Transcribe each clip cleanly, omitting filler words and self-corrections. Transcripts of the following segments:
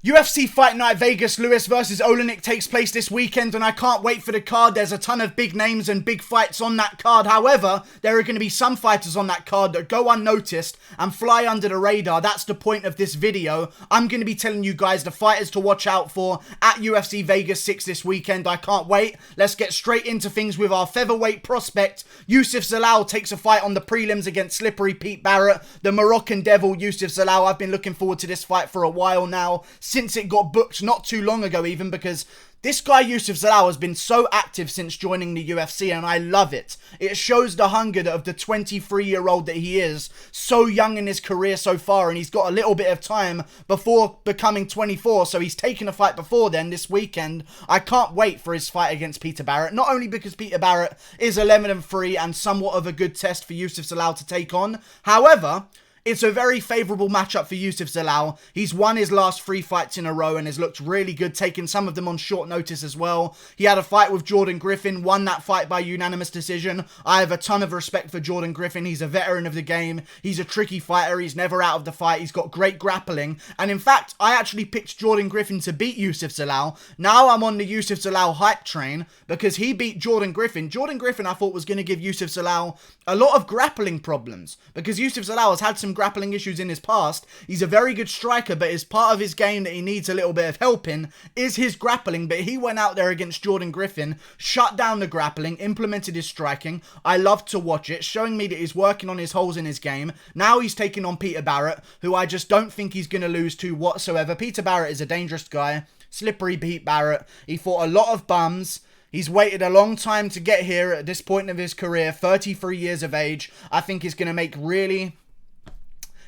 UFC Fight Night Vegas, Lewis versus Oleinik takes place this weekend, and I can't wait for the card. There's a ton of big names and big fights on that card. However, there are going to be some fighters on that card that go unnoticed and fly under the radar. That's the point of this video. I'm going to be telling you guys the fighters to watch out for at UFC Vegas 6 this weekend. I can't wait. Let's get straight into things with our featherweight prospect. Yusef Zalal takes a fight on the prelims against slippery Pete Barrett, the Moroccan devil Yusef Zalal. I've been looking forward to this fight for a while now, since it got booked not too long ago even, because this guy Yusef Zalal has been so active since joining the UFC, and I love it. It shows the hunger of the 23-year-old that he is, so young in his career so far, and he's got a little bit of time before becoming 24, so he's taken a fight before then this weekend. I can't wait for his fight against Peter Barrett, not only because Peter Barrett is 11-3 and somewhat of a good test for Yusef Zalal to take on. However, it's a very favourable matchup for Yusef Zalal. He's won his last 3 fights in a row and has looked really good, taking some of them on short notice as well. He had a fight with Jordan Griffin, won that fight by unanimous decision. I have a ton of respect for Jordan Griffin. He's a veteran of the game. He's a tricky fighter. He's never out of the fight. He's got great grappling. And in fact, I actually picked Jordan Griffin to beat Yusef Zalal. Now I'm on the Yusef Zalal hype train because he beat Jordan Griffin. Jordan Griffin, I thought, was going to give Yusef Zalal a lot of grappling problems because Yusef Zalal has had some grappling issues in his past. He's a very good striker, but as part of his game that he needs a little bit of help in is his grappling. But he went out there against Jordan Griffin, shut down the grappling, implemented his striking. I love to watch it, showing me that he's working on his holes in his game. Now he's taking on Peter Barrett, who I just don't think he's going to lose to whatsoever. Peter Barrett is a dangerous guy. Slippery Pete Barrett. He fought a lot of bums. He's waited a long time to get here at this point of his career, 33 years of age. I think he's going to make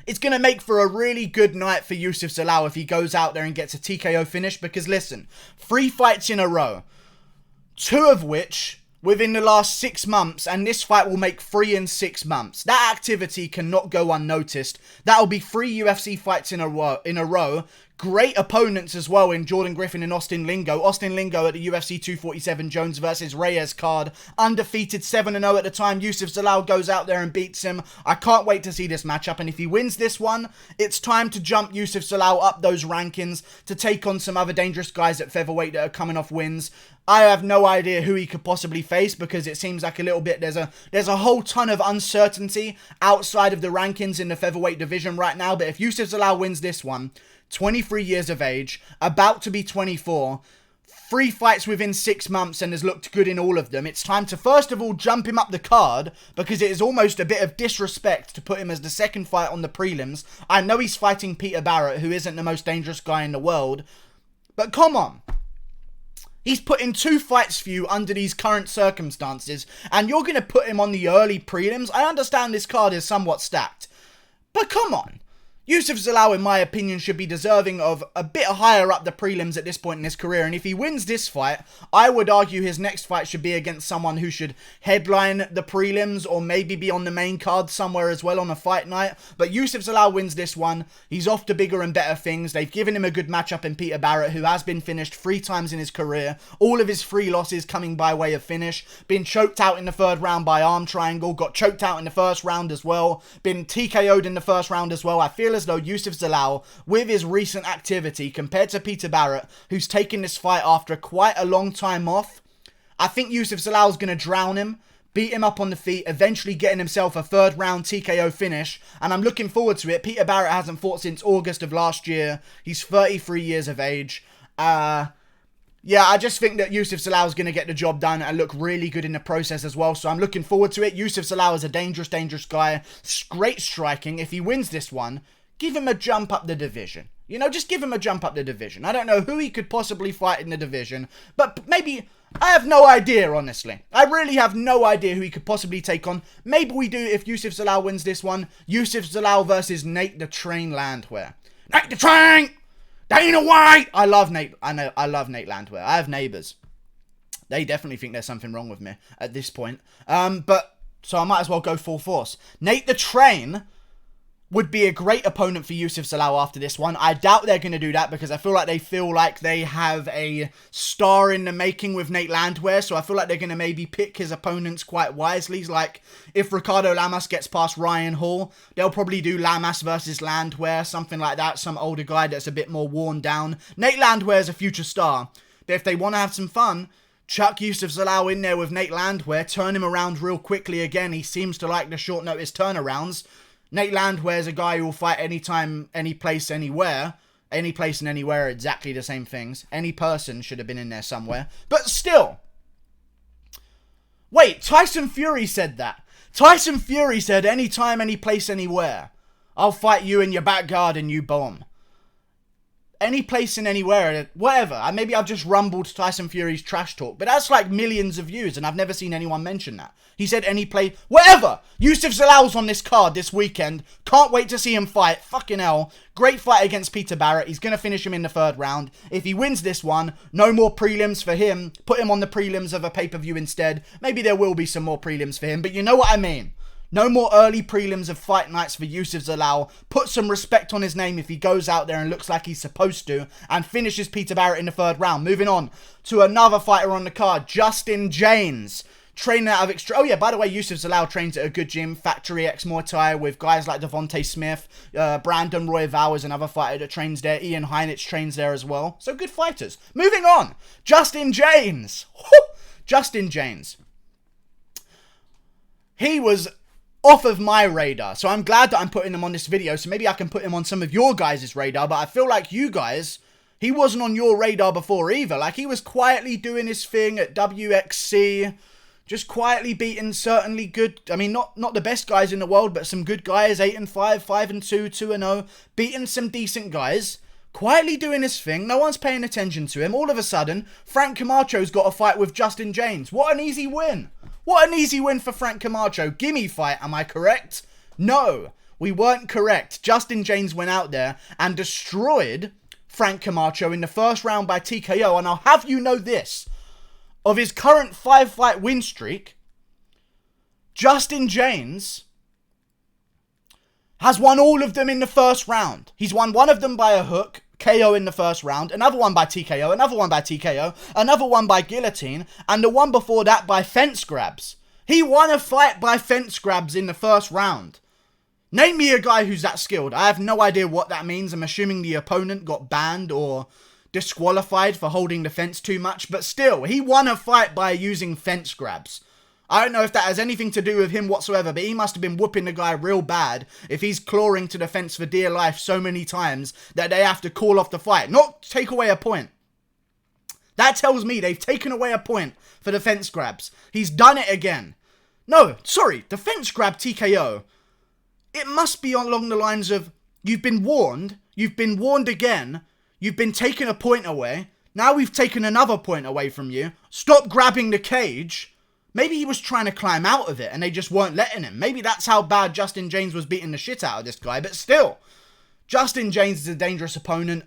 It's going to make for a really good night for Yusef Zalal if he goes out there and gets a TKO finish. Because listen, 3 fights in a row, 2 of which within the last 6 months, and this fight will make 3 in 6 months. That activity cannot go unnoticed. That'll be 3 UFC fights in a row. Great opponents as well in Jordan Griffin and Austin Lingo. Austin Lingo at the UFC 247 Jones versus Reyes card. Undefeated 7-0 at the time. Yusef Zalal goes out there and beats him. I can't wait to see this matchup. And if he wins this one, it's time to jump Yusef Zalal up those rankings to take on some other dangerous guys at featherweight that are coming off wins. I have no idea who he could possibly face because it seems like a little bit, there's a whole ton of uncertainty outside of the rankings in the featherweight division right now. But if Yusef Zalal wins this one, 23 years of age, about to be 24, 3 fights within 6 months and has looked good in all of them. It's time to first of all jump him up the card because it is almost a bit of disrespect to put him as the second fight on the prelims. I know he's fighting Peter Barrett, who isn't the most dangerous guy in the world, but come on. He's put in 2 fights for you under these current circumstances, and you're going to put him on the early prelims? I understand this card is somewhat stacked, but come on. Yusef Zalal, in my opinion, should be deserving of a bit higher up the prelims at this point in his career. And if he wins this fight, I would argue his next fight should be against someone who should headline the prelims or maybe be on the main card somewhere as well on a fight night. But Yusef Zalal wins this one. He's off to bigger and better things. They've given him a good matchup in Peter Barrett, who has been finished 3 times in his career. All of his 3 losses coming by way of finish. Been choked out in the 3rd round by arm triangle. Got choked out in the 1st round as well. Been TKO'd in the 1st round as well. I feel as though Yusef Zalal, with his recent activity compared to Peter Barrett, who's taken this fight after quite a long time off, I think Yusef Zalal is going to drown him, beat him up on the feet, eventually getting himself a 3rd round TKO finish, and I'm looking forward to it. Peter Barrett hasn't fought since August of last year. He's 33 years of age. Yeah, I just think that Yusef Zalal is going to get the job done and look really good in the process as well. So I'm looking forward to it. Yusef Zalal is a dangerous, dangerous guy. Great striking. If he wins this one, give him a jump up the division. You know, just give him a jump up the division. I don't know who he could possibly fight in the division, but maybe, I have no idea, honestly. I really have no idea who he could possibly take on. Maybe we do if Yusef Zalal wins this one. Yusef Zalal versus Nate the Train Landwehr. Nate the Train! Dana White! I love Nate Landwehr. I have neighbours. They definitely think there's something wrong with me at this point. So I might as well go full force. Nate the Train, would be a great opponent for Yusef Zalal after this one. I doubt they're going to do that because I feel like they have a star in the making with Nate Landwehr, so I feel like they're going to maybe pick his opponents quite wisely. Like, if Ricardo Lamas gets past Ryan Hall, they'll probably do Lamas versus Landwehr, something like that, some older guy that's a bit more worn down. Nate Landwehr is a future star, but if they want to have some fun, chuck Yusef Zalal in there with Nate Landwehr, turn him around real quickly again. He seems to like the short notice turnarounds. Nate Landwehr is a guy who will fight anytime, any place, anywhere. Any place and anywhere are exactly the same things. Any person should have been in there somewhere. But still. Wait, Tyson Fury said that. Tyson Fury said anytime, any place, anywhere. I'll fight you in your back garden, you bum. Any place and anywhere, whatever. Maybe I've just rumbled Tyson Fury's trash talk, but that's like millions of views, and I've never seen anyone mention that. He said any place, whatever. Yusef Zalal's on this card this weekend. Can't wait to see him fight. Fucking hell. Great fight against Peter Barrett. He's going to finish him in the 3rd round. If he wins this one, no more prelims for him. Put him on the prelims of a pay-per-view instead. Maybe there will be some more prelims for him, but you know what I mean. No more early prelims of fight nights for Yusef Zalal. Put some respect on his name if he goes out there and looks like he's supposed to and finishes Peter Barrett in the 3rd round. Moving on to another fighter on the card, Justin Jaynes. Training out of Oh yeah, by the way, Yusef Zalal trains at a good gym, Factory X Muay Thai, with guys like Devontae Smith. Brandon Royval is another fighter that trains there. Ian Heinich trains there as well. So good fighters. Moving on, Justin Jaynes. Justin Jaynes. He was off of my radar, so I'm glad that I'm putting him on this video, so maybe I can put him on some of your guys' radar, but I feel like you guys, he wasn't on your radar before either. Like, he was quietly doing his thing at WXC, just quietly beating certainly good, I mean, not the best guys in the world, but some good guys, 8-5, 5-2, 2-0, beating some decent guys, quietly doing his thing. No one's paying attention to him. All of a sudden, Frank Camacho's got a fight with Justin Jaynes. What an easy win. What an easy win for Frank Camacho. Gimme fight, am I correct? No, we weren't correct. Justin Jaynes went out there and destroyed Frank Camacho in the 1st round by TKO. And I'll have you know this. Of his current 5-fight win streak, Justin Jaynes has won all of them in the 1st round. He's won one of them by a hook, KO in the 1st round, another one by TKO, another one by TKO, another one by guillotine, and the one before that by fence grabs. He won a fight by fence grabs in the 1st round. Name me a guy who's that skilled. I have no idea what that means. I'm assuming the opponent got banned or disqualified for holding the fence too much, but still, he won a fight by using fence grabs. I don't know if that has anything to do with him whatsoever, but he must have been whooping the guy real bad if he's clawing to the fence for dear life so many times that they have to call off the fight, not take away a point. That tells me they've taken away a point for the fence grabs. He's done it again. No, sorry, the fence grab TKO. It must be along the lines of, you've been warned again, you've been taken a point away, now we've taken another point away from you, stop grabbing the cage. Maybe he was trying to climb out of it and they just weren't letting him. Maybe that's how bad Justin Jaynes was beating the shit out of this guy. But still, Justin Jaynes is a dangerous opponent.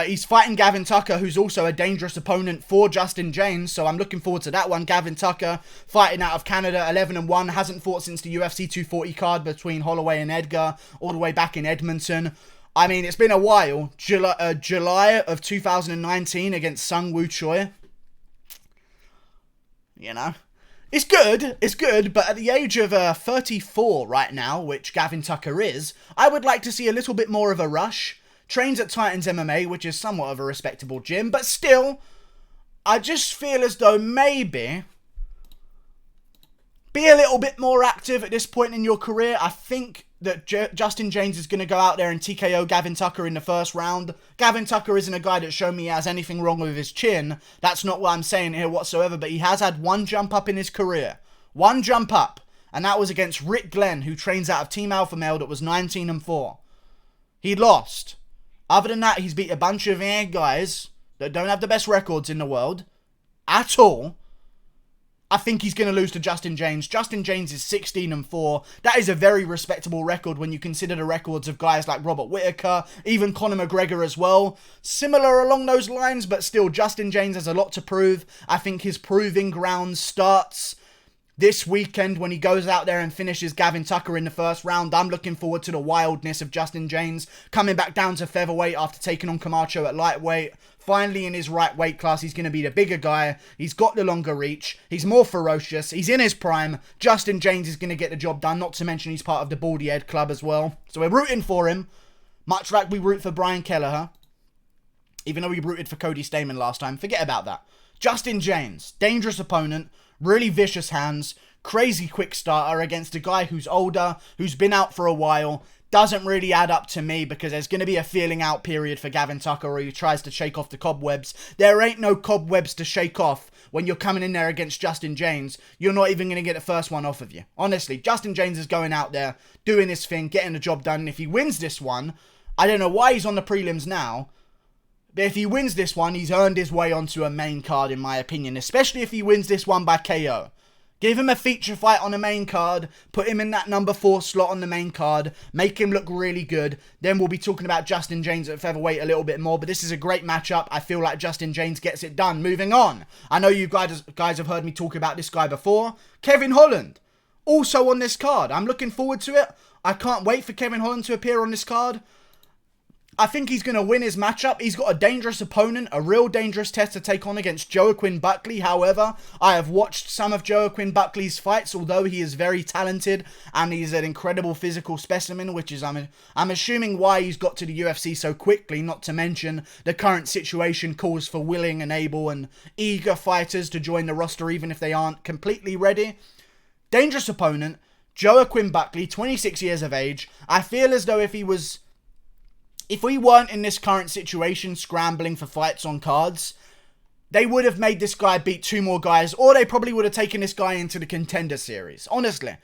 He's fighting Gavin Tucker, who's also a dangerous opponent for Justin Jaynes. So I'm looking forward to that one. Gavin Tucker, fighting out of Canada, 11-1. Hasn't fought since the UFC 240 card between Holloway and Edgar, all the way back in Edmonton. I mean, it's been a while. July of 2019 against Sung Woo Choi. You know. It's good, but at the age of 34 right now, which Gavin Tucker is, I would like to see a little bit more of a rush. Trains at Titans MMA, which is somewhat of a respectable gym, but still, I just feel as though maybe be a little bit more active at this point in your career. I think that Justin Jaynes is going to go out there and TKO Gavin Tucker in the 1st round. Gavin Tucker isn't a guy that's shown me he has anything wrong with his chin. That's not what I'm saying here whatsoever, but he has had one jump up in his career. One jump up, and that was against Rick Glenn, who trains out of Team Alpha Male, that was 19-4. He lost. Other than that, he's beat a bunch of guys that don't have the best records in the world at all. I think he's going to lose to Justin Jaynes. Justin Jaynes is 16-4. That is a very respectable record when you consider the records of guys like Robert Whittaker, even Conor McGregor as well. Similar along those lines, but still, Justin Jaynes has a lot to prove. I think his proving ground starts this weekend when he goes out there and finishes Gavin Tucker in the first round. I'm looking forward to the wildness of Justin Jaynes coming back down to featherweight after taking on Camacho at lightweight. Finally in his right weight class, he's going to be the bigger guy. He's got the longer reach. He's more ferocious. He's in his prime. Justin Jaynes is going to get the job done. Not to mention he's part of the Baldy Head Club as well. So we're rooting for him. Much like we root for Brian Kelleher. Even though we rooted for Cody Stamann last time. Forget about that. Justin Jaynes, dangerous opponent. Really vicious hands. Crazy quick starter against a guy who's older. Who's been out for a while. Doesn't really add up to me because there's going to be a feeling out period for Gavin Tucker where he tries to shake off the cobwebs. There ain't no cobwebs to shake off when you're coming in there against Justin Jaynes. You're not even going to get the first one off of you. Honestly, Justin Jaynes is going out there, doing his thing, getting the job done. And if he wins this one, I don't know why he's on the prelims now, but if he wins this one, he's earned his way onto a main card in my opinion, especially if he wins this one by KO. Give him a feature fight on the main card. Put him in that number 4 slot on the main card. Make him look really good. Then we'll be talking about Justin Jaynes at featherweight a little bit more. But this is a great matchup. I feel like Justin Jaynes gets it done. Moving on. I know you guys have heard me talk about this guy before. Kevin Holland. Also on this card. I'm looking forward to it. I can't wait for Kevin Holland to appear on this card. I think he's going to win his matchup. He's got a dangerous opponent, a real dangerous test to take on against Joaquin Buckley. However, I have watched some of Joaquin Buckley's fights, although he is very talented and he's an incredible physical specimen, which is, I'm assuming, why he's got to the UFC so quickly, not to mention the current situation calls for willing and able and eager fighters to join the roster even if they aren't completely ready. Dangerous opponent, Joaquin Buckley, 26 years of age. I feel as though if we weren't in this current situation scrambling for fights on cards, they would have made this guy beat 2 more guys, or they probably would have taken this guy into the Contender Series. Honestly,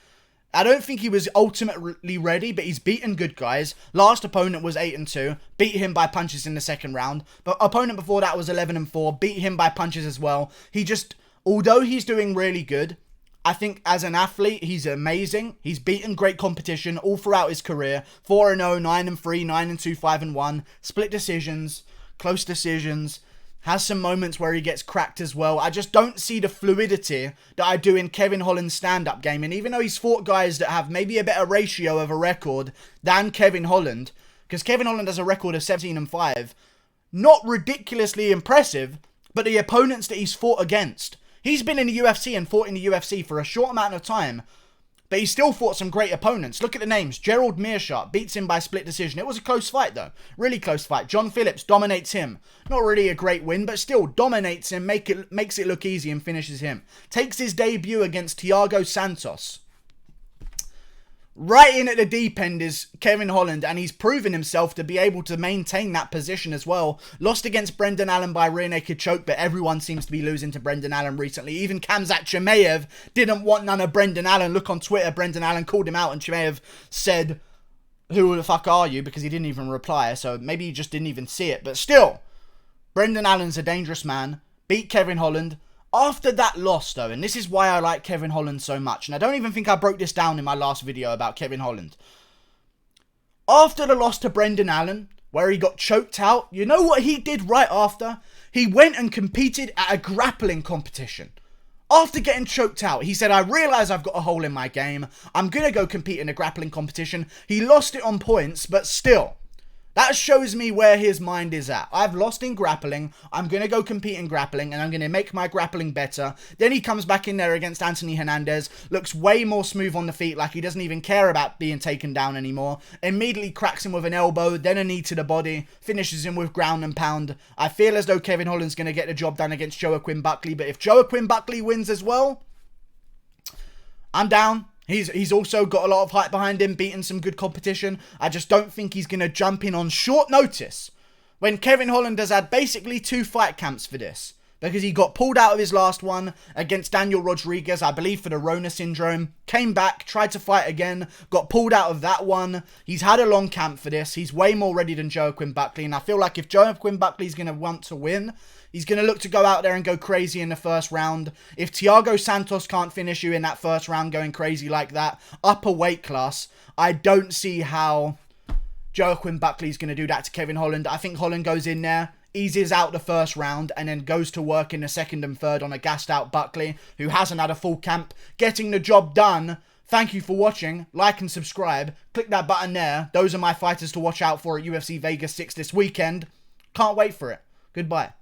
I don't think he was ultimately ready, but he's beaten good guys. Last opponent was 8-2, beat him by punches in the second round. But opponent before that was 11-4, beat him by punches as well. Although he's doing really good, I think as an athlete, he's amazing. He's beaten great competition all throughout his career. 4-0, 9-3, 9-2, 5-1. Split decisions, close decisions. Has some moments where he gets cracked as well. I just don't see the fluidity that I do in Kevin Holland's stand-up game. And even though he's fought guys that have maybe a better ratio of a record than Kevin Holland, because Kevin Holland has a record of 17-5, not ridiculously impressive, but the opponents that he's fought against. He's been in the UFC and fought in the UFC for a short amount of time, but he still fought some great opponents. Look at the names. Gerald Meerschaert beats him by split decision. It was a close fight, though. Really close fight. John Phillips dominates him. Not really a great win, but still dominates him, makes it look easy and finishes him. Takes his debut against Thiago Santos. Right in at the deep end is Kevin Holland, and he's proven himself to be able to maintain that position as well. Lost against Brendan Allen by rear naked choke, but everyone seems to be losing to Brendan Allen recently. Even Khamzat Chimaev didn't want none of Brendan Allen. Look on Twitter, Brendan Allen called him out, and Chimaev said, "Who the fuck are you?" because he didn't even reply, so maybe he just didn't even see it. But still, Brendan Allen's a dangerous man. Beat Kevin Holland. After that loss, though, and this is why I like Kevin Holland so much, and I don't even think I broke this down in my last video about Kevin Holland. After the loss to Brendan Allen, where he got choked out, you know what he did right after? He went and competed at a grappling competition. After getting choked out, he said, "I realise I've got a hole in my game. I'm going to go compete in a grappling competition." He lost it on points, but still. That shows me where his mind is at. I've lost in grappling. I'm going to go compete in grappling and I'm going to make my grappling better. Then he comes back in there against Anthony Hernandez. Looks way more smooth on the feet, like he doesn't even care about being taken down anymore. Immediately cracks him with an elbow, then a knee to the body. Finishes him with ground and pound. I feel as though Kevin Holland's going to get the job done against Joaquin Buckley. But if Joaquin Buckley wins as well, I'm down. He's also got a lot of hype behind him, beaten some good competition. I just don't think he's going to jump in on short notice when Kevin Holland has had basically 2 fight camps for this. Because he got pulled out of his last one against Daniel Rodriguez, I believe for the Rona syndrome. Came back, tried to fight again, got pulled out of that one. He's had a long camp for this. He's way more ready than Joaquin Buckley. And I feel like if Joaquin Buckley's going to want to win, he's going to look to go out there and go crazy in the first round. If Thiago Santos can't finish you in that first round going crazy like that, upper weight class, I don't see how Joaquin Buckley's going to do that to Kevin Holland. I think Holland goes in there, eases out the first round, and then goes to work in the second and third on a gassed out Buckley, who hasn't had a full camp, getting the job done. Thank you for watching. Like and subscribe. Click that button there. Those are my fighters to watch out for at UFC Vegas 6 this weekend. Can't wait for it. Goodbye.